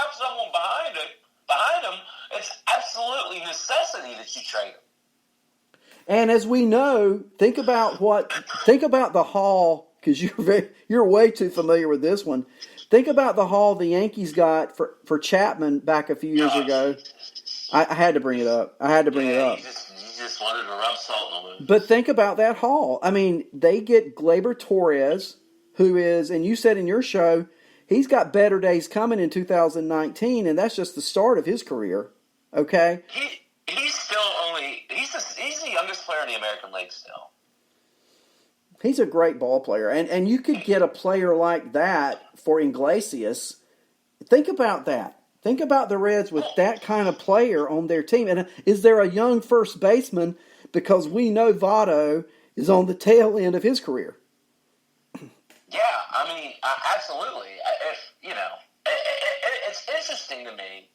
have someone behind him, it's absolutely necessity that you trade him. And as we know, think about the haul, because you're way too familiar with this one. Think about the haul the Yankees got for Chapman back a few years ago. I had to bring it up. You just wanted to rub salt in the wound. But think about that haul. I mean, they get Gleyber Torres, who is, and you said in your show, he's got better days coming in 2019, and that's just the start of his career. Okay? He's the youngest player in the American League still. He's a great ball player. And you could get a player like that for Iglesias. Think about that. Think about the Reds with that kind of player on their team. And is there a young first baseman? Because we know Votto is on the tail end of his career. Yeah, I mean, absolutely. It's interesting to me.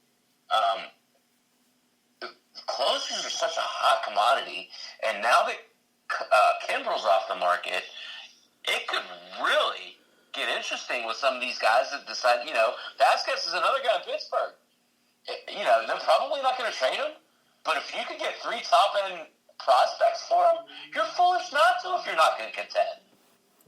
Closers are such a hot commodity, and now that Kimbrel's off the market, it could really get interesting with some of these guys that decide, Vasquez is another guy in Pittsburgh. They're probably not going to trade him, but if you could get 3 top-end prospects for him, you're foolish not to if you're not going to contend.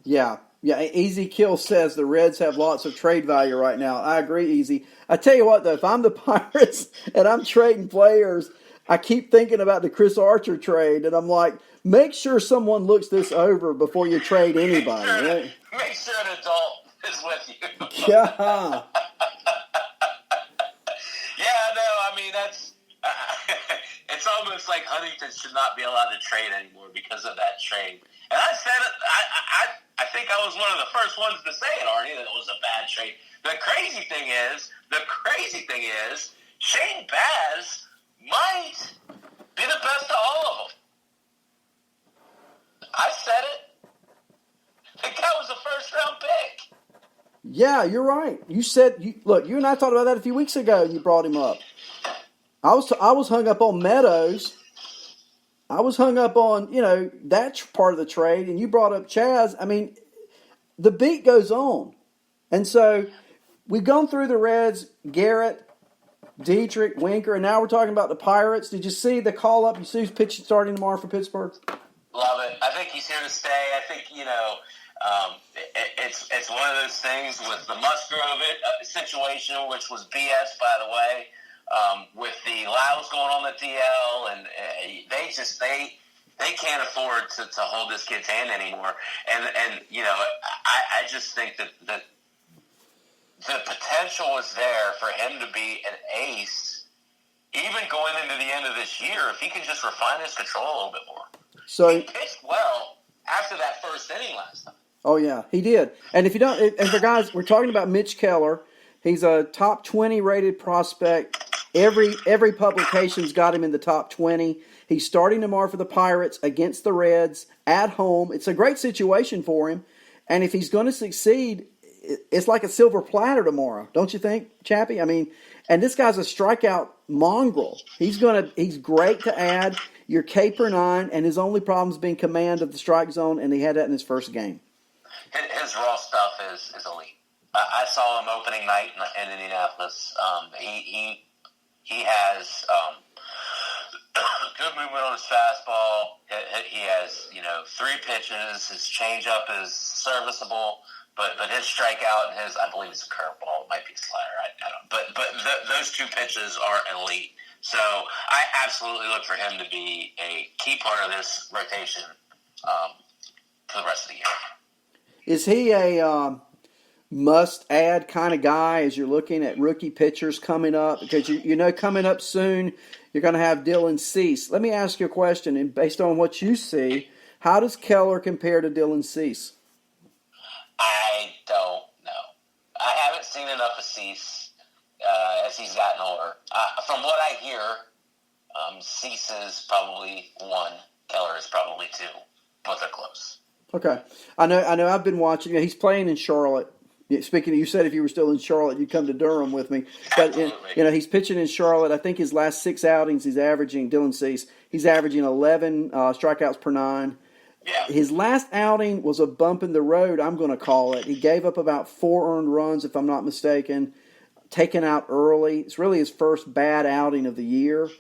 Yeah, Easy Kill says the Reds have lots of trade value right now. I agree, Easy. I tell you what, though, if I'm the Pirates and I'm trading players, I keep thinking about the Chris Archer trade, and I'm like, make sure someone looks this over before you trade anybody. Right? Make sure an adult is with you. Yeah. That's it's almost like Huntington should not be allowed to trade anymore because of that trade. And I said it. I think I was one of the first ones to say it, Arnie, that it was a bad trade. The crazy thing is, Shane Baz might be the best of all of them. I said it. The guy was a first-round pick. Yeah, you're right. You said, look, you and I talked about that a few weeks ago, and you brought him up. I was hung up on Meadows. I was hung up on, that part of the trade, and you brought up Chas. I mean, the beat goes on. And so we've gone through the Reds, Garrett, Dietrich, Winker, and now we're talking about the Pirates. Did you see the call-up? You see who's pitching starting tomorrow for Pittsburgh? Love it. I think he's here to stay. I think, it's one of those things with the Musgrove situation, which was BS, by the way, with the Lyles going on the DL, and they can't afford to hold this kid's hand anymore. And I just think that the potential was there for him to be an ace, even going into the end of this year, if he can just refine his control a little bit more. So he pitched well after that first inning last time. Oh yeah, he did. And if you don't, and for guys, we're talking about Mitch Keller. He's a top 20 rated prospect. Every publication's got him in the top 20. He's starting tomorrow for the Pirates against the Reds at home. It's a great situation for him. And if he's going to succeed, it's like a silver platter tomorrow, don't you think, Chappie? I mean, and this guy's a strikeout mongrel. He's great to add. Your K per 9, and his only problem is being command of the strike zone, and he had that in his first game. His raw stuff is elite. I saw him opening night in Indianapolis. He has good movement on his fastball. He has 3 pitches. His changeup is serviceable, but his strikeout and his, I believe it's a curveball. It might be a slider. I don't. But those 2 pitches are elite. So I absolutely look for him to be a key part of this rotation for the rest of the year. Is he a must-add kind of guy as you're looking at rookie pitchers coming up? Because coming up soon, you're going to have Dylan Cease. Let me ask you a question, and based on what you see, how does Keller compare to Dylan Cease? I don't know. I haven't seen enough of Cease as he's gotten older. From what I hear, Cease is probably 1, Keller is probably 2. Both are close. Okay. I know I've been watching. He's playing in Charlotte. Speaking of, you said if you were still in Charlotte, you'd come to Durham with me. But, he's pitching in Charlotte. I think his last 6 outings, Dylan Cease, he's averaging 11 strikeouts per 9. Yeah. His last outing was a bump in the road, I'm going to call it. He gave up about 4 earned runs, if I'm not mistaken. taken out early. It's really his first bad outing of the year.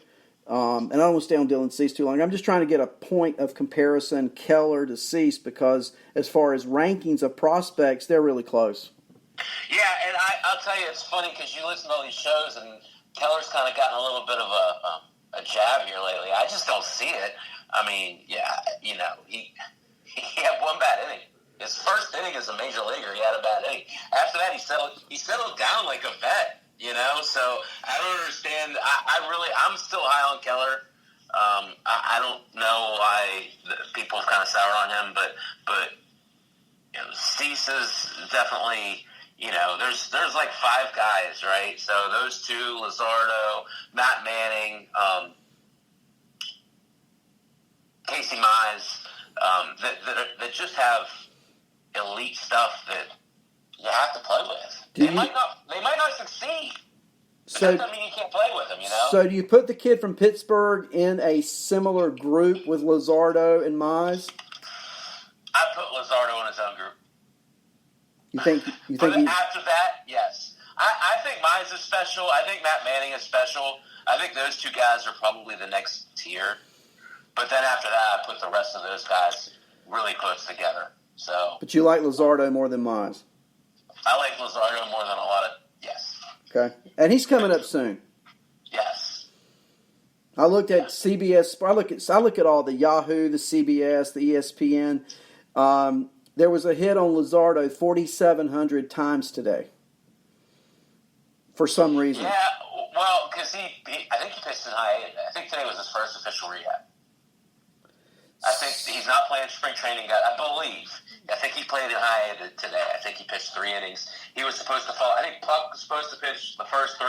And I don't want to stay on Dylan Cease too long. I'm just trying to get a point of comparison, Keller to Cease, because as far as rankings of prospects, they're really close. Yeah, and I'll tell you, it's funny because you listen to all these shows, and Keller's kind of gotten a little bit of a jab here lately. I just don't see it. I mean, yeah, you know, he had one bad inning. His first inning as a major leaguer, he had a bad inning. After that, he settled down like a vet. You know, so I don't understand. I'm still high on Keller. I don't know why people have kind of soured on him, but you know, Cease is definitely, you know, there's like five guys, right? So those two, Luzardo, Matt Manning, Casey Mize, that just have elite stuff that you have to play with. They might not succeed. So that doesn't mean you can't play with them, you know? So do you put the kid from Pittsburgh in a similar group with Luzardo and Mize? I put Luzardo in his own group. You think after that, yes. I think Mize is special. I think Matt Manning is special. I think those two guys are probably the next tier. But then after that, I put the rest of those guys really close together. So, but you like Luzardo more than Mize? I like Luzardo more than a lot of, yes. Okay. And he's coming up soon. Yes. I looked at CBS. I look at all the Yahoo, the CBS, the ESPN. There was a hit on Luzardo 4,700 times today. For some reason. Yeah, well, because I think he pitched in high A. I think today was his first official rehab. I think he's not playing spring training yet, I believe. I think he played in high A today. I think he pitched 3 innings. He was supposed to fall. I think Puck was supposed to pitch the first 3,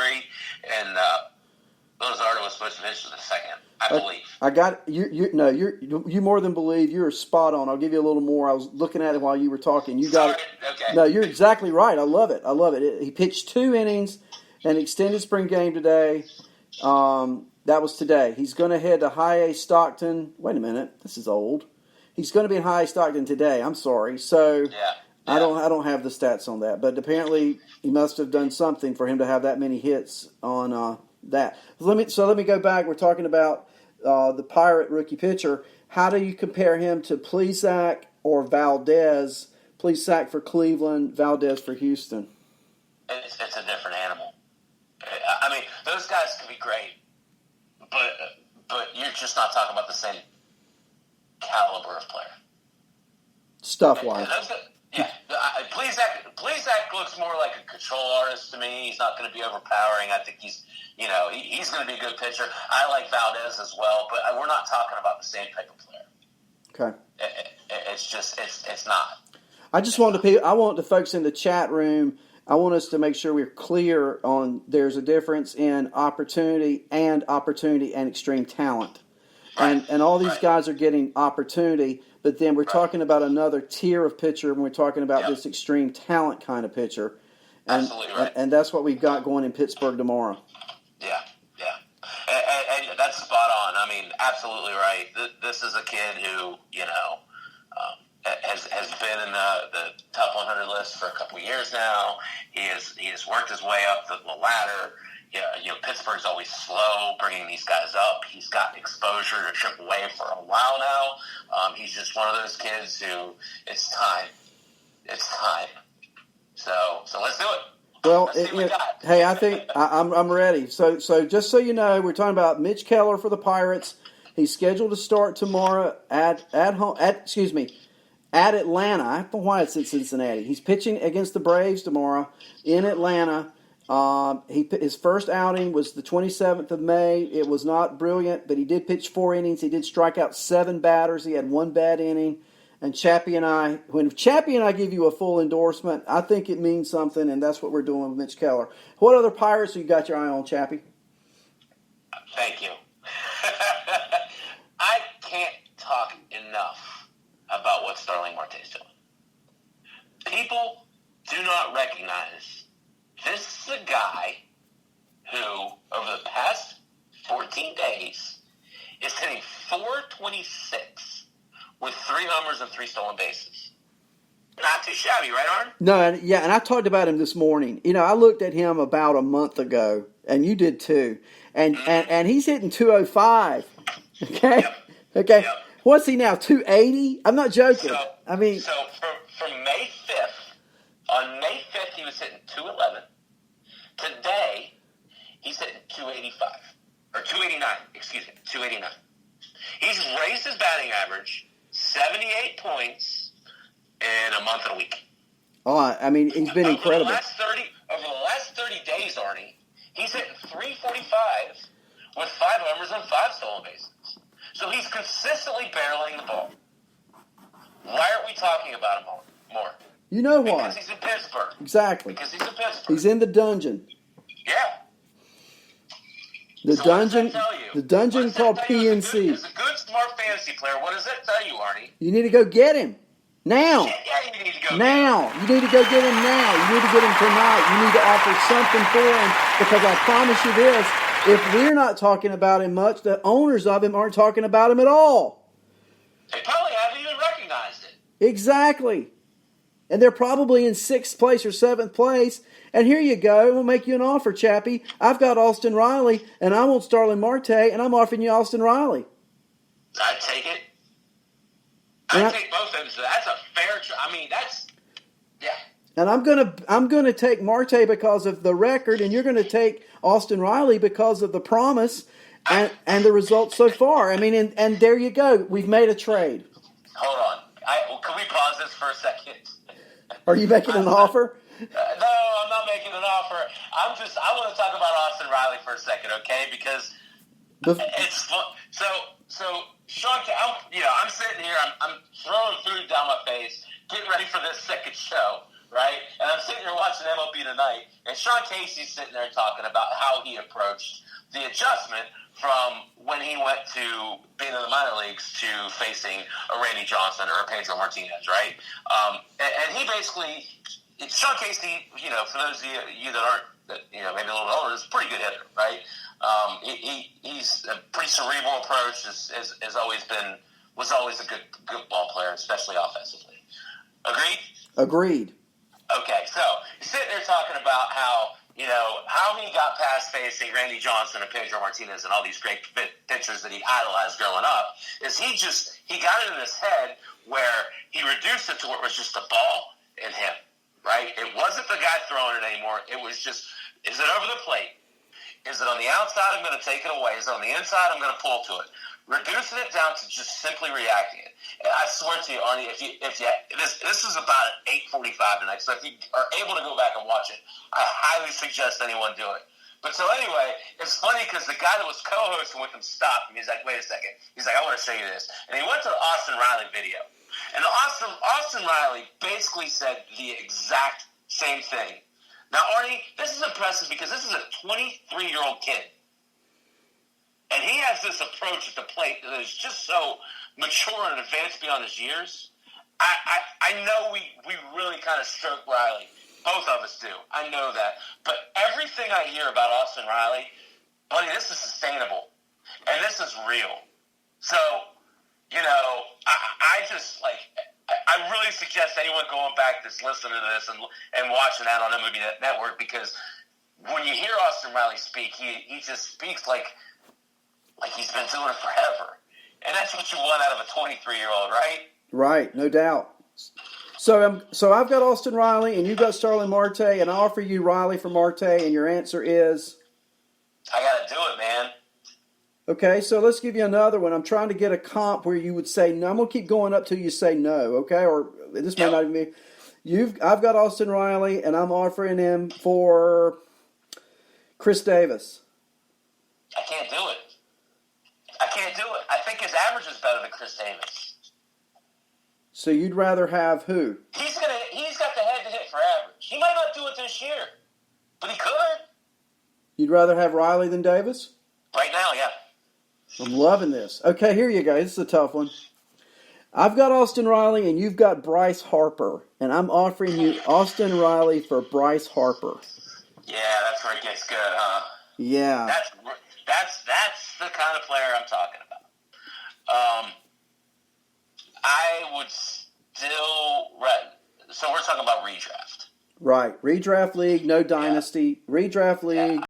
and Luzardo was supposed to pitch the second, I believe. I got you. No, you more than believe. You're spot on. I'll give you a little more. I was looking at it while you were talking. You got it. Okay. No, you're exactly right. I love it. He pitched 2 innings, an extended spring game today. That was today. He's going to head to High A Stockton. Wait a minute, this is old. He's going to be in High A Stockton today. I'm sorry. So yeah. I don't have the stats on that, but apparently he must have done something for him to have that many hits on that. Let me go back. We're talking about the Pirate rookie pitcher. How do you compare him to Plesac or Valdez? Plesac for Cleveland, Valdez for Houston. It's a different animal. I mean, those guys can be great. But you're just not talking about the same caliber of player. Stuff-wise. Yeah. Plesac looks more like a control artist to me. He's not going to be overpowering. I think he's going to be a good pitcher. I like Valdez as well, but we're not talking about the same type of player. Okay. It's not. I want the folks in the chat room. I want us to make sure we're clear on there's a difference in opportunity and extreme talent. Right. And all these guys are getting opportunity, but then we're talking about another tier of pitcher when we're talking about this extreme talent kind of pitcher. And, absolutely right. And that's what we've got going in Pittsburgh tomorrow. Yeah. And that's spot on. I mean, absolutely right. This is a kid who, has been in the top 100 list for a couple of years now. He has worked his way up the ladder. Pittsburgh's always slow bringing these guys up. He's gotten exposure to AAA for a while now. He's just one of those kids who it's time. It's time. So let's do it. Well, hey, I think I'm ready. So just so you know, we're talking about Mitch Keller for the Pirates. He's scheduled to start tomorrow at Atlanta. I don't know why it's in Cincinnati. He's pitching against the Braves tomorrow in Atlanta. His first outing was the 27th of May. It was not brilliant, but he did pitch 4 innings. He did strike out 7 batters. He had 1 bad inning. And when Chappie and I give you a full endorsement, I think it means something, and that's what we're doing with Mitch Keller. What other Pirates you got your eye on, Chappie? Thank you. I can't talk enough about what Starling Marte's doing. People do not recognize this is a guy who, over the past 14 days, is hitting .426 with 3 homers and 3 stolen bases. Not too shabby, right, Arn? No, and I talked about him this morning. I looked at him about a month ago, and you did too. And he's hitting 205. Okay, Yep. okay. Yep. What's he now? 280? I'm not joking. So, I mean, so from May 5th, on May 5th, he was hitting 211. Today, he's hitting 285. Or 289, excuse me, 289. He's raised his batting average 78 points in a month and a week. oh, I mean, he's been incredible. Over the last 30 days, Arnie, he's hitting 345 with 5 homers and 5 stolen bases. So he's consistently barreling the ball. Why aren't we talking about him more? You know why? Because he's in Pittsburgh. Exactly. Because he's in Pittsburgh. He's in the dungeon. Yeah. The So dungeon. What does that tell you? The dungeon What does called that tell you PNC. As a good, smart fantasy player, what does that tell you, Arnie? You need to go get him now. Yeah, you need to go Now. You need to go get him now. You need to get him tonight. You need to offer something for him, because I promise you this, if we're not talking about him much, the owners of him aren't talking about him at all. They probably haven't even recognized it. Exactly. And they're probably in 6th place or 7th place. And here you go. We'll make you an offer, Chappie. I've got Austin Riley, and I want Starling Marte, and I'm offering you Austin Riley. I'd take it. And I'd take both of them. So that's a fair. Yeah. And I'm gonna take Marte because of the record, and you're gonna take Austin Riley because of the promise and the results so far. I mean, and there you go. We've made a trade. Hold on. Can we pause this for a second? Are you making an offer? No, I'm not making an offer. I want to talk about Austin Riley for a second, okay? Because it's fun. So Sean, I'm sitting here, I'm throwing food down my face, getting ready for this second show, right? And I'm sitting here watching MLB Tonight, and Sean Casey's sitting there talking about how he approached the adjustment from when he went to being in the minor leagues to facing a Randy Johnson or a Pedro Martinez, right? And he basically, Sean Casey, for those of you that aren't, maybe a little older, is a pretty good hitter, right? He's a pretty cerebral approach. Was always a good ball player, especially offensively. Agreed? Agreed. Okay, so he's sitting there talking about how he got past facing Randy Johnson and Pedro Martinez and all these great pitchers that he idolized growing up. Is he got it in his head where he reduced it to where it was just a ball and him, right? It wasn't the guy throwing it anymore. It was just, is it over the plate? Is it on the outside? I'm going to take it away. Is it on the inside? I'm going to pull to it. Reducing it down to just simply reacting it. And I swear to you, Arnie, if you this is about at 8:45 tonight. So if you are able to go back and watch it, I highly suggest anyone do it. But so anyway, it's funny because the guy that was co-hosting with him stopped him. He's like, "Wait a second." He's like, "I want to show you this." And he went to the Austin Riley video, and Austin Riley basically said the exact same thing. Now, Arnie, this is impressive because this is a 23-year-old kid. And he has this approach at the plate that is just so mature and advanced beyond his years. I know we really kind of stroke Riley. Both of us do. I know that. But everything I hear about Austin Riley, buddy, this is sustainable. And this is real. So, I really suggest anyone going back that's listening to this and watching that on MLB Network, because when you hear Austin Riley speak, he just speaks like he's been doing it forever. And that's what you want out of a 23-year-old, right? Right, no doubt. So I've got Austin Riley, and you've got Starling Marte, and I offer you Riley for Marte, and your answer is? I got to do it, man. Okay, so let's give you another one. I'm trying to get a comp where you would say no. I'm going to keep going up till you say no, okay? Or this may not even be. I've got Austin Riley, and I'm offering him for Chris Davis. I can't do it. I think his average is better than Chris Davis. So you'd rather have who? He's got the head to hit for average. He might not do it this year, but he could. You'd rather have Riley than Davis? Right now, yeah. I'm loving this. Okay, here you go. This is a tough one. I've got Austin Riley, and you've got Bryce Harper, and I'm offering you Austin Riley for Bryce Harper. Yeah, that's where it gets good, huh? Yeah. That's the kind of player I'm talking about. I would still So we're talking about redraft. Right. Redraft league, no dynasty. Redraft league.